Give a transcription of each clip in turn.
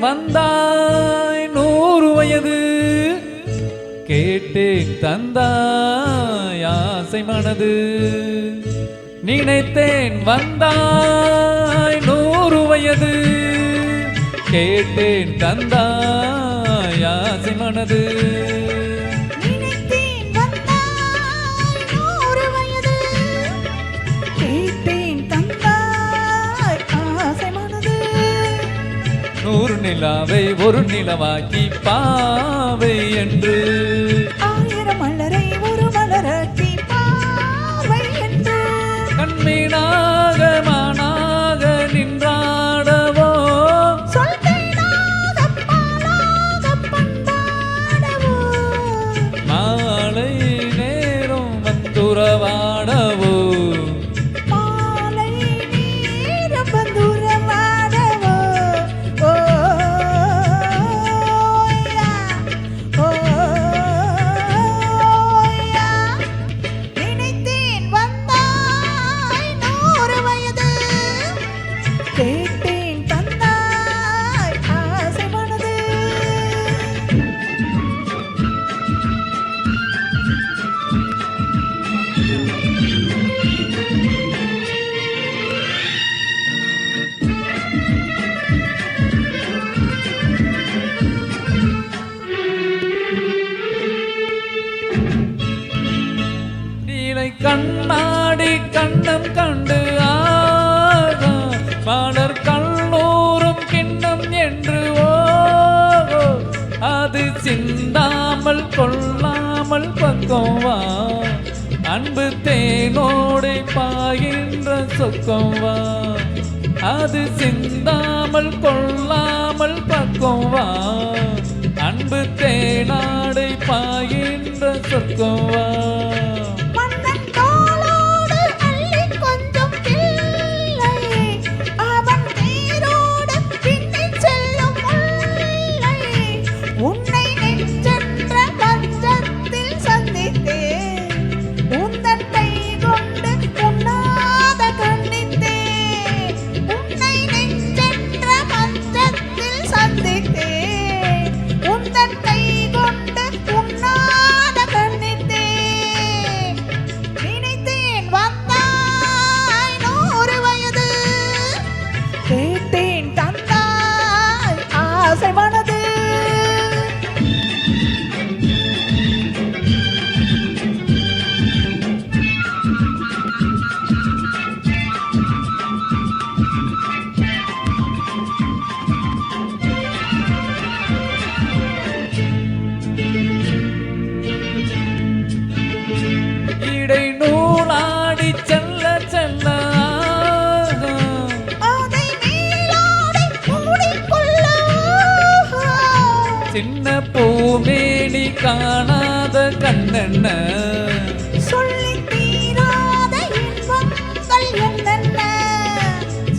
வந்தாய் 100 வயது கேட்டேன் தந்தாய் ஆசை மனது நினைத்தேன் வந்தாய் 100 வயது கேட்டேன் தந்தாய் ஆசை மனது நினைத்தேன் வந்தாய் 100 வயது கேட்டேன் தந்தாய் ஆசை மனது 100 நிலாவை ஒரு நிலவாக்கி பாவை என்று 1000 மலரை ஒரு மலராக்கி பாவை என்று கண்மீனாக மானாக நின்றாடவோ சொல்வேனாக பாலாக பண்பாடவோ மாலை நேரம் வந்துறவாடவோ மாலை நேரம் வந்துறவாடவோ ஓயா நினைத்தேன் வந்தாய் 100 வயது கேட்டேன் தந்தாய் ஆசை மனது நீலை கண்ணாடி கண்ணம் கண்டு ஆகா மலர் கல்லூரும் கிண்ணம் என்று ஓகோ அது சிந்தாமல் கொள்ளாமல் பக்கம் வா அன்பு தேனோடை பாகின்ற சொக்கம் வா அது சிந்தாமல் கொள்ளாமல் பக்கம் வா அன்பு தேனாடை பாகின்ற சொக்கம் வா மன்னன் தோளோடு அள்ளி கொஞ்சம் பிள்ளை அவன் நீரோடு பின்னிச் செல்லும் முல்லை உன்னை நெஞ்சென்ற பஞ்சத்தில் சந்தித்தேன் உந்தன் கை கொண்டு உண்ணாத கண்ணித்தேன் உன்னை நெஞ்சென்ற பஞ்சத்தில் சந்தித்தேன் உந்தன் கை கொண்டு உண்ணாத கண்ணித்தேன் நினைத்தேன் வந்தாய் 100 வயது கேட்டேன் தந்தாய் ஆசை மனது இடை நூலாடி செல்ல செல்ல ஆகா. அதை மேலாடை மூடிக்கொள்ள சின்ன பூமேனி காணாத கண்ணென்ன சொல்லித் தீராத இன்பங்கள் என்னென்ன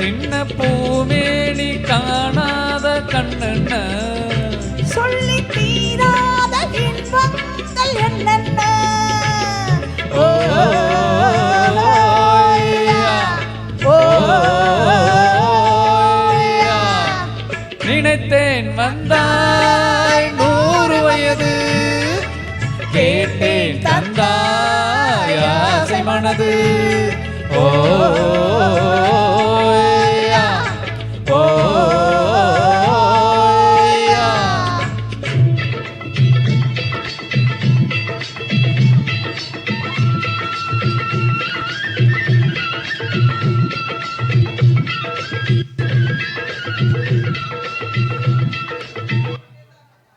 சின்ன பூமேனி காணாத கண்ணென்ன சொல்லித் தீராத இன்பங்கள் என்னென்ன ஓயா. ஓயா. நினைத்தேன் வந்தாய் 100 வயது கேட்டேன் தந்தாய் ஆசை மனது ஓ